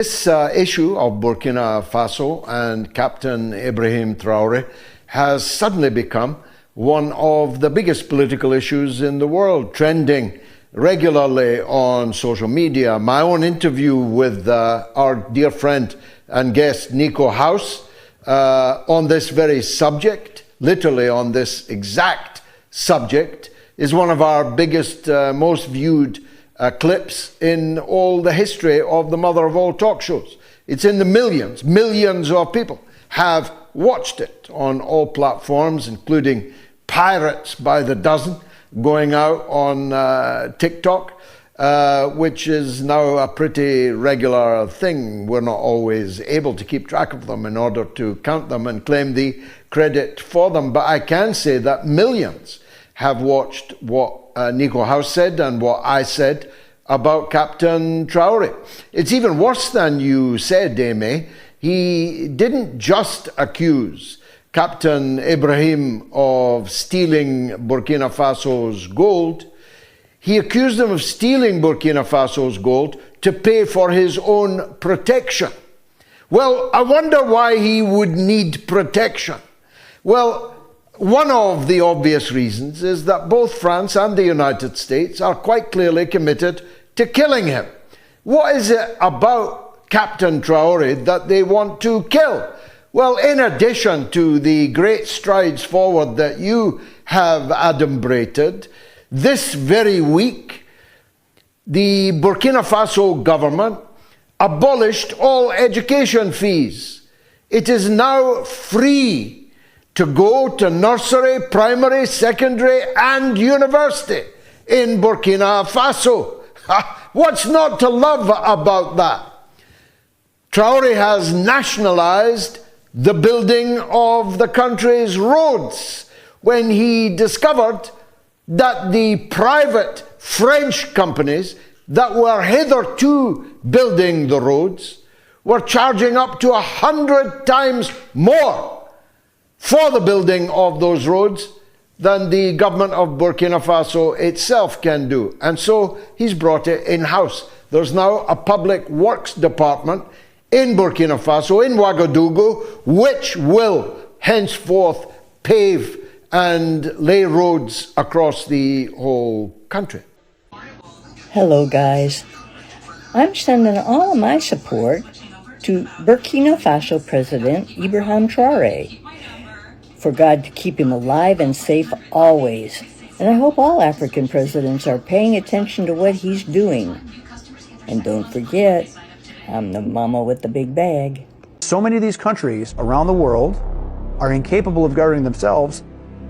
This issue of Burkina Faso and Captain Ibrahim Traoré has suddenly become one of the biggest political issues in the world, trending regularly on social media. My own interview with our dear friend and guest Nico House on this very subject, literally on this exact subject, is one of our biggest, most viewed clips in all the history of the mother of all talk shows. It's in the millions. Millions of people have watched it on all platforms, including pirates by the dozen going out on TikTok, which is now a pretty regular thing. We're not always able to keep track of them in order to count them and claim the credit for them. But I can say that millions have watched what Nico House said and what I said about Captain Traoré. It's even worse than you said, Amy. He didn't just accuse Captain Ibrahim of stealing Burkina Faso's gold. He accused him of stealing Burkina Faso's gold to pay for his own protection. Well, I wonder why he would need protection. Well, one of the obvious reasons is that both France and the United States are quite clearly committed to killing him. What is it about Captain Traoré that they want to kill? Well, in addition to the great strides forward that you have adumbrated, this very week, the Burkina Faso government abolished all education fees. It is now free to go to nursery, primary, secondary, and university in Burkina Faso. What's not to love about that? Traoré has nationalized the building of the country's roads when he discovered that the private French companies that were hitherto building the roads were charging up to 100 times more for the building of those roads than the government of Burkina Faso itself can do. And so he's brought it in-house. There's now a public works department in Burkina Faso, in Ouagadougou, which will henceforth pave and lay roads across the whole country. Hello, guys. I'm sending all of my support to Burkina Faso President Ibrahim Traoré, for God to keep him alive and safe always. And I hope all African presidents are paying attention to what he's doing. And don't forget, I'm the mama with the big bag. So many of these countries around the world are incapable of governing themselves.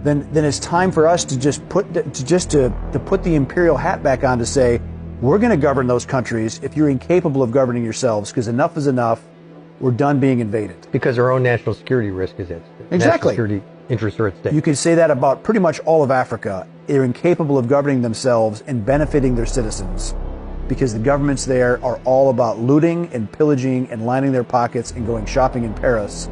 Then it's time for us to just put the imperial hat back on to say, we're going to govern those countries if you're incapable of governing yourselves, because enough is enough. We're done being invaded. Because our own national security risk is at stake. Exactly. National security interests are at stake. You can say that about pretty much all of Africa. They're incapable of governing themselves and benefiting their citizens because the governments there are all about looting and pillaging and lining their pockets and going shopping in Paris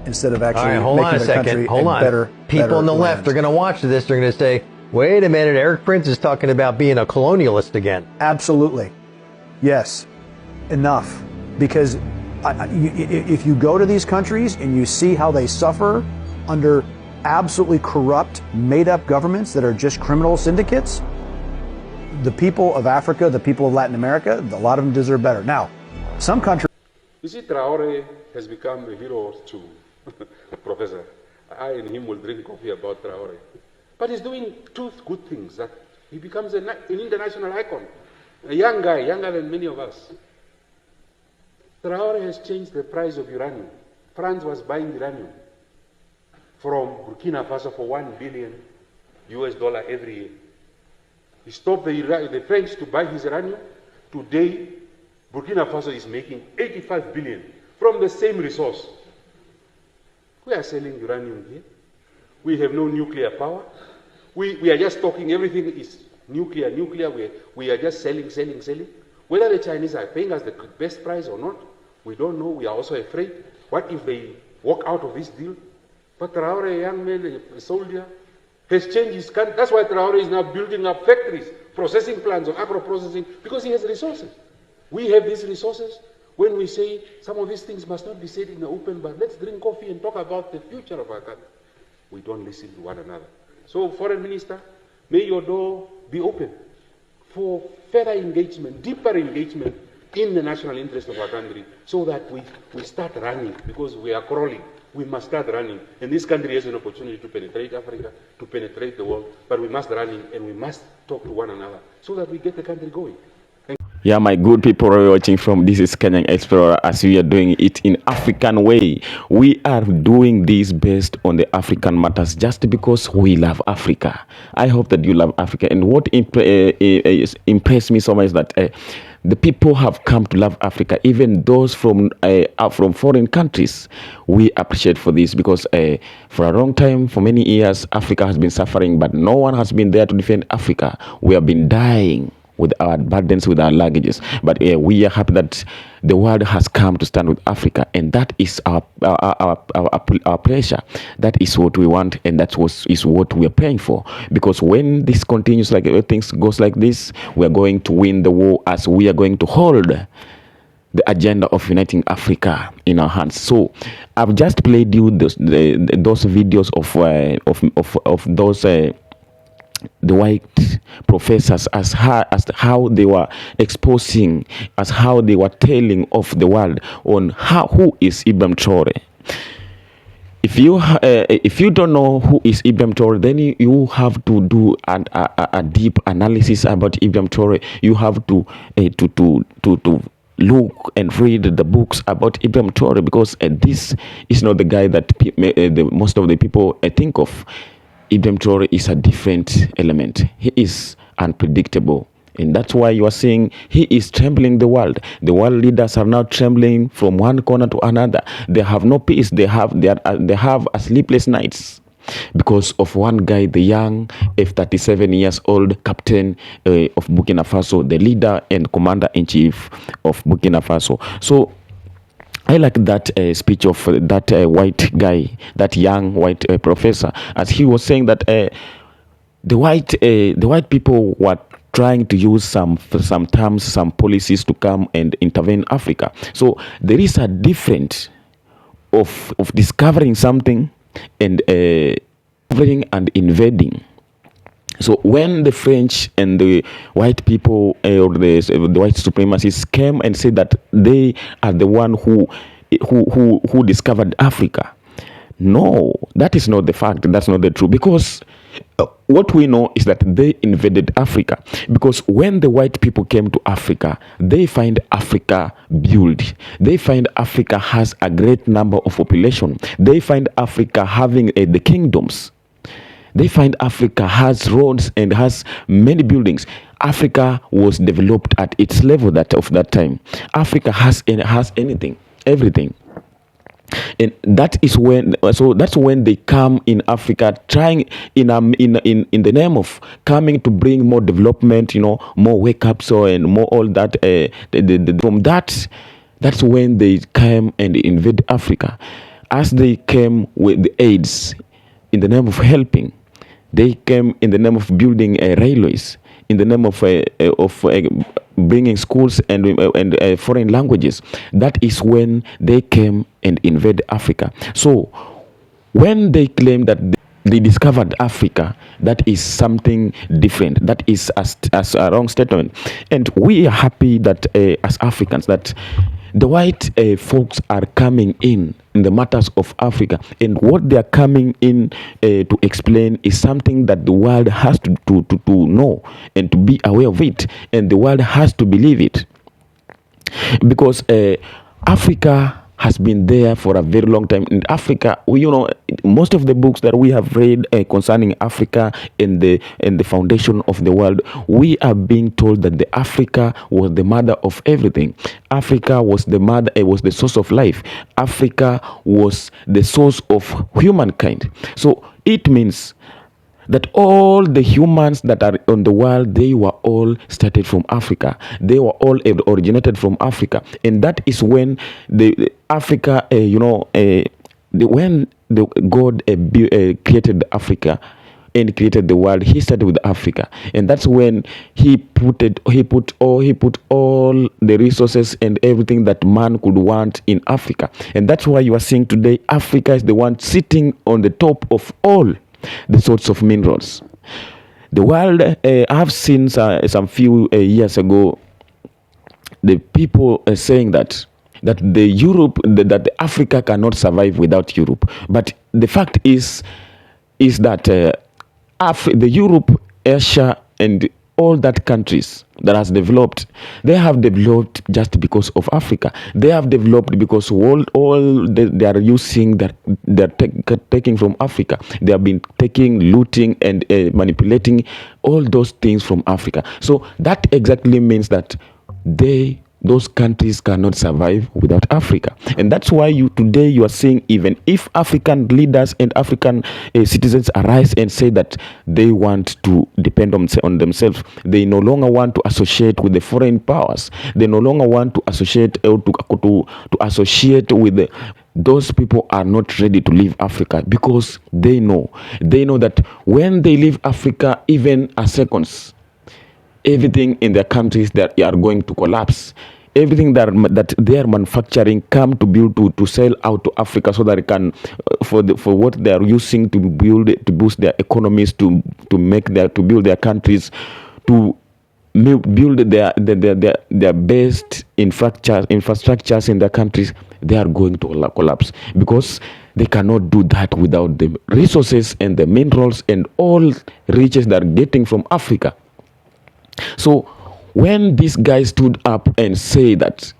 instead of actually making their country better. People on the left are going to watch this. They're going to say, wait a minute, Eric Prince is talking about being a colonialist again. Absolutely. Yes. Enough. Because if you go to these countries and you see how they suffer under absolutely corrupt, made-up governments that are just criminal syndicates, the people of Africa, the people of Latin America, a lot of them deserve better. Now, some countries... You see, Traoré has become a hero too, Professor. I and him will drink coffee about Traoré. But he's doing two good things, that he becomes an international icon, a young guy, younger than many of us. Traoré has changed the price of uranium. France was buying uranium from Burkina Faso for $1 billion every year. He stopped the French to buy his uranium. Today, Burkina Faso is making 85 billion from the same resource. We are selling uranium here. We have no nuclear power. We are just talking, everything is nuclear. We are just selling. Whether the Chinese are paying us the best price or not, we don't know. We are also afraid. What if they walk out of this deal? But Traoré, a young man, a soldier, has changed his country. That's why Traoré is now building up factories, processing plants of agro-processing, because he has resources. We have these resources. When we say some of these things must not be said in the open, but let's drink coffee and talk about the future of our country, we don't listen to one another. So, Foreign Minister, may your door be open for further engagement, deeper engagement in the national interest of our country, so that we start running, because we are crawling. We must start running. And this country has an opportunity to penetrate Africa, to penetrate the world, but we must run in and we must talk to one another so that we get the country going. Yeah, my good people are watching from This is Kenyan Explorer, as we are doing it in African way. We are doing this based on the African matters just because we love Africa. I hope that you love Africa. And what impressed me so much is that the people have come to love Africa, even those from foreign countries. We appreciate for this because for a long time, for many years, Africa has been suffering, but no one has been there to defend Africa. We have been dying with our burdens, with our luggages. But we are happy that the world has come to stand with Africa, and that is our pleasure. That is what we want, and that is what we are praying for. Because when this continues, like things goes like this, we are going to win the war, as we are going to hold the agenda of uniting Africa in our hands. So I've just played you those videos of those the white professors, as how they were exposing, as how they were telling of the world on who is Ibrahim Traoré. If you don't know who is Ibrahim Traoré, then you have to do a deep analysis about Ibrahim Traoré. You have to look and read the books about Ibrahim Traoré, because this is not the guy that most of the people think of. Ibrahim Traoré is a different element. He is unpredictable. And that's why you are seeing he is trembling the world. The world leaders are now trembling from one corner to another. They have no peace. They have a sleepless nights because of one guy, the young 37 years old captain of Burkina Faso, the leader and commander-in-chief of Burkina Faso. So I like that speech of that white guy, that young white professor, as he was saying that the white people were trying to use some terms, some policies to come and intervene in Africa. So there is a difference of discovering something and covering and invading. So when the French and the white people or the white supremacists came and said that they are the one who discovered Africa, no, that is not the fact. That's not the truth. Because what we know is that they invaded Africa. Because when the white people came to Africa, they find Africa built. They find Africa has a great number of population. They find Africa having the kingdoms. They find Africa has roads and has many buildings. Africa was developed at its level of that time. Africa has anything, everything. And that is when, so that's when they come in Africa, trying in the name of coming to bring more development, more wake up, and more all that. From that's when they came and invade Africa. As they came with the aids in the name of helping, they came in the name of building railways, in the name of bringing schools and foreign languages. That is when they came and invaded Africa. So when they claim that they discovered Africa, that is something different. That is a wrong statement. And we are happy that as Africans, that the white folks are coming in the matters of Africa, and what they are coming in to explain is something that the world has to know and to be aware of it, and the world has to believe it, because Africa has been there for a very long time. In Africa, most of the books that we have read concerning Africa and the foundation of the world, we are being told that the Africa was the mother of everything. Africa was the mother, was the source of life. Africa was the source of humankind. So it means that all the humans that are on the world, they were all started from Africa. They were all originated from Africa. And that is when the Africa, when the God created Africa, and created the world, he started with Africa, and that's when he put all the resources and everything that man could want in Africa. And that's why you are seeing today Africa is the one sitting on the top of all the sorts of minerals. The world, I've seen some few years ago, the people saying that the Africa cannot survive without Europe. But the fact is that the Europe, Asia, and all that countries that has developed, they have developed just because of Africa. They have developed because they are using that they're taking from Africa. They have been taking, looting, and manipulating all those things from Africa. So that exactly means that those countries cannot survive without Africa. And that's why today you are seeing, even if African leaders and African citizens arise and say that they want to depend on themselves, they no longer want to associate with the foreign powers. They no longer want to associate to associate with those people are not ready to leave Africa, because they know that when they leave Africa, even a seconds, everything in their countries that are going to collapse. Everything that they are manufacturing come to build to sell out to Africa, so that it can for what they are using to boost their economies, to build their countries, to build their best infrastructures in their countries. They are going to collapse, because they cannot do that without the resources and the minerals and all riches they are getting from Africa. So when this guy stood up and said that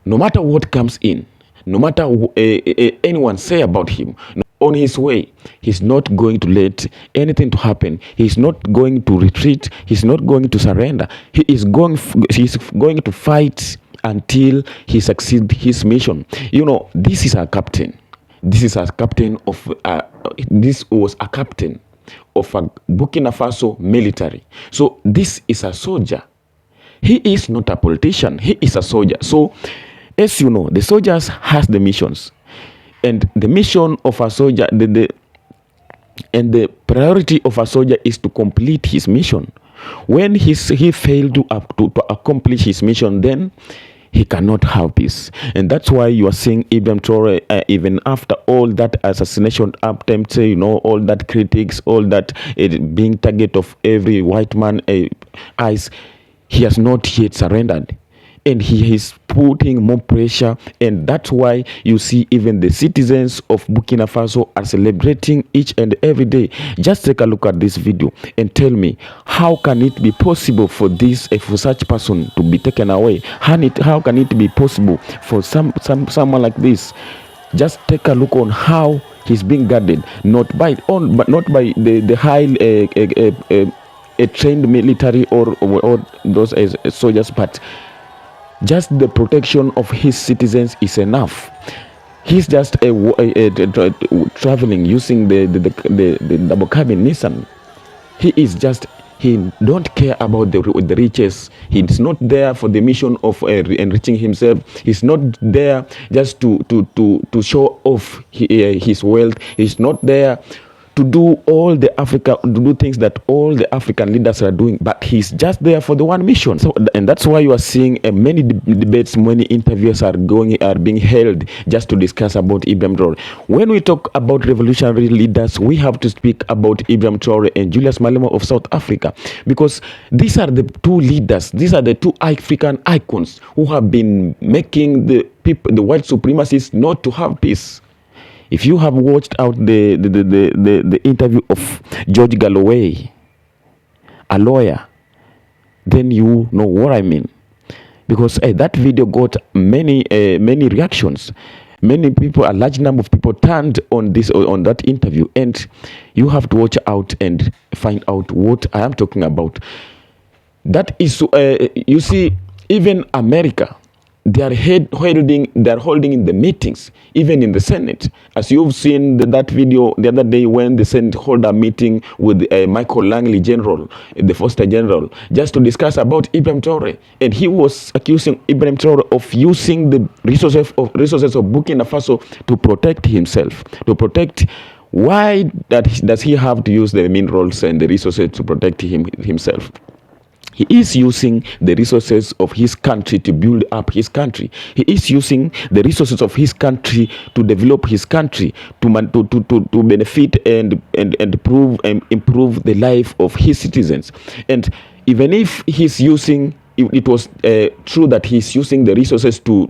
no matter what comes in, no matter anyone say about him, on his way, he's not going to let anything to happen. He's not going to retreat. He's not going to surrender. He's going to fight until he succeeds his mission. This is a captain. This was a captain of a Burkina Faso military. So this is a soldier. He is not a politician. He is a soldier. So, as you know, the soldiers has the missions, and the mission of a soldier, the priority of a soldier is to complete his mission. When he failed to accomplish his mission, then he cannot have peace. And that's why you are seeing Ibrahim Traoré, even after all that assassination attempts, all that critics, all that being target of every white man eyes, he has not yet surrendered. And he is putting more pressure, and that's why you see even the citizens of Burkina Faso are celebrating each and every day. Just take a look at this video and tell me, how can it be possible for such person to be taken away? How can it be possible for someone like this? Just take a look on how he's being guarded, not by the high trained military or those soldiers, but just the protection of his citizens is enough. He's just traveling using the double cabin Nissan. He don't care about the riches. He's not there for the mission of enriching himself. He's not there just to show off his wealth. He's not there to do things that all the African leaders are doing, but he's just there for the one mission. So, and that's why you are seeing many debates, many interviews are being held just to discuss about Ibrahim Traoré. When we talk about revolutionary leaders, we have to speak about Ibrahim Traoré and Julius Malema of South Africa, because these are the two leaders. These are the two African icons who have been making the white supremacists not to have peace. If you have watched out the interview of George Galloway, a lawyer, then you know what I mean. Because that video got many reactions. Many people, a large number of people turned on that interview, and you have to watch out and find out what I am talking about. That is, you see, even America, they are holding in the meetings, even in the Senate. As you've seen that video the other day, when the Senate held a meeting with Michael Langley General, the Foster General, just to discuss about Ibrahim Traoré. And he was accusing Ibrahim Traoré of using the resources of Burkina Faso to protect himself, to protect Why does he have to use the minerals and the resources to protect himself? He is using the resources of his country to build up his country. He is using the resources of his country to develop his country, to benefit and improve the life of his citizens. And even if he's using, it was true that he's using the resources to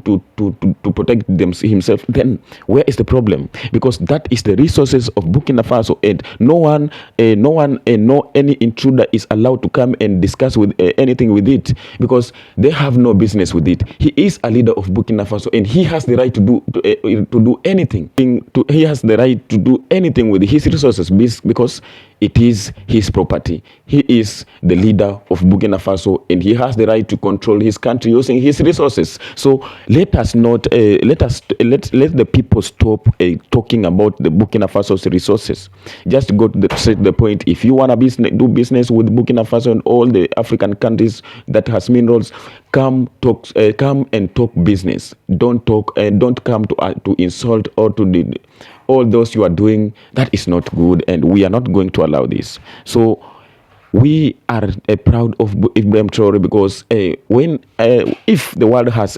protect himself, then where is the problem? Because that is the resources of Burkina Faso, and no any intruder is allowed to come and discuss with anything with it, because they have no business with it. He is a leader of Burkina Faso, and he has the right to do anything. He has the right to do anything with his resources because it is his property. He is the leader of Burkina Faso, and he has the right to control his country using his resources. So let us not let the people stop talking about the Burkina Faso's resources. Just go to the point. If you want to do business with Burkina Faso and all the African countries that has minerals, come and talk business. Don't come to insult or to all those you are doing. That is not good, and we are not going to allow this. So we are proud of Ibrahim Traoré, because if the world has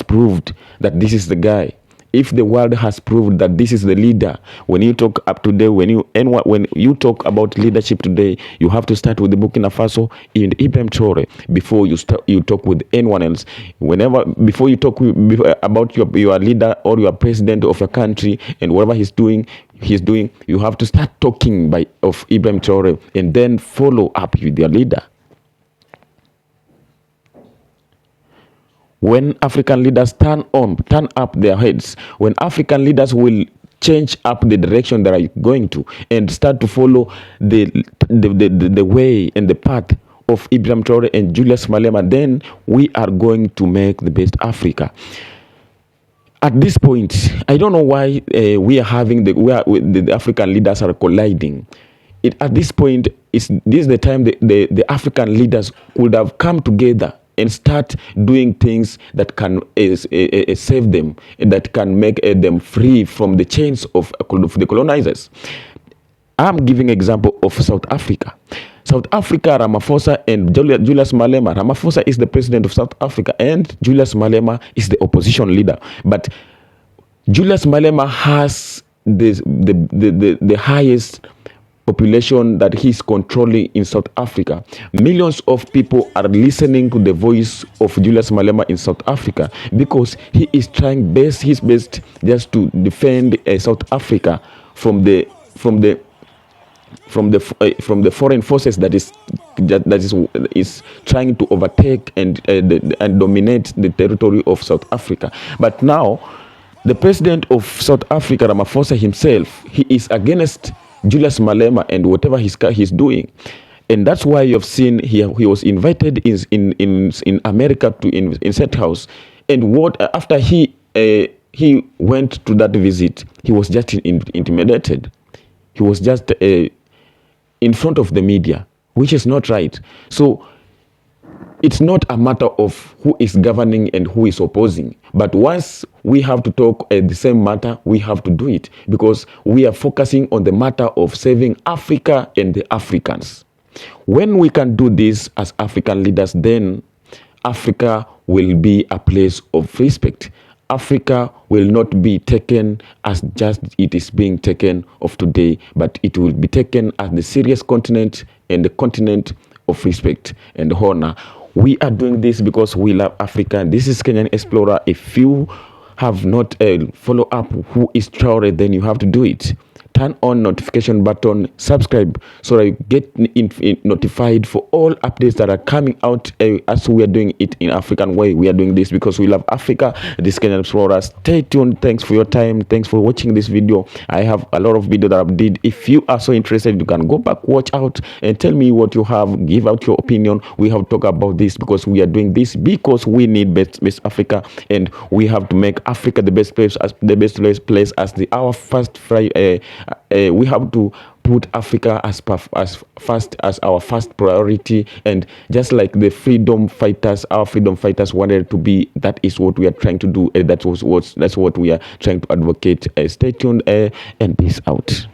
proved that this is the guy, if the world has proved that this is the leader, when you talk up today, when you talk about leadership today, you have to start with the Burkina Faso and Ibrahim Traoré before you talk with anyone else. Before you talk about your leader or your president of your country and whatever he's doing, you have to start talking of Ibrahim Traoré and then follow up with your leader. When African leaders turn up their heads, when African leaders will change up the direction they are going to and start to follow the way and the path of Ibrahim Traoré and Julius Malema, then we are going to make the best Africa. At this point, I don't know why the African leaders are colliding. At this point, this is the time the African leaders could have come together and start doing things that can save them, that can make them free from the chains of the colonizers. I'm giving example of South Africa. South Africa, Ramaphosa and Julius Malema. Ramaphosa is the president of South Africa, and Julius Malema is the opposition leader. But Julius Malema has the highest population that he's controlling in South Africa. Millions of people are listening to the voice of Julius Malema in South Africa, because he is trying his best just to defend South Africa from the foreign forces that is trying to overtake and dominate the territory of South Africa. But now, the president of South Africa, Ramaphosa himself, he is against Julius Malema and whatever he's doing. And that's why you've seen he was invited in America to in State House. And after he went to that visit, he was just intimidated. He was just in front of the media, which is not right. So it's not a matter of who is governing and who is opposing. But once we have to talk the same matter, we have to do it, because we are focusing on the matter of saving Africa and the Africans. When we can do this as African leaders, then Africa will be a place of respect. Africa will not be taken as just it is being taken of today, but it will be taken as the serious continent and the continent of respect and honor. We are doing this because we love Africa. This is Kenyan Explorer. If you have not followed up who is Traoré, then you have to do it. Turn on notification button, subscribe, so that you get notified for all updates that are coming out as we are doing it in African way. We are doing this because we love Africa. This is Kenyan Explorer. Stay tuned. Thanks for your time. Thanks for watching this video. I have a lot of video that I did. If you are so interested, you can go back, watch out, and tell me what you have. Give out your opinion. We have talked about this because we are doing this because we need best Africa, and we have to make Africa the best place, as our first we have to put Africa as first as our first priority, and just like the freedom fighters, our freedom fighters wanted to be, that is what we are trying to do. That's what we are trying to advocate. Stay tuned and peace out.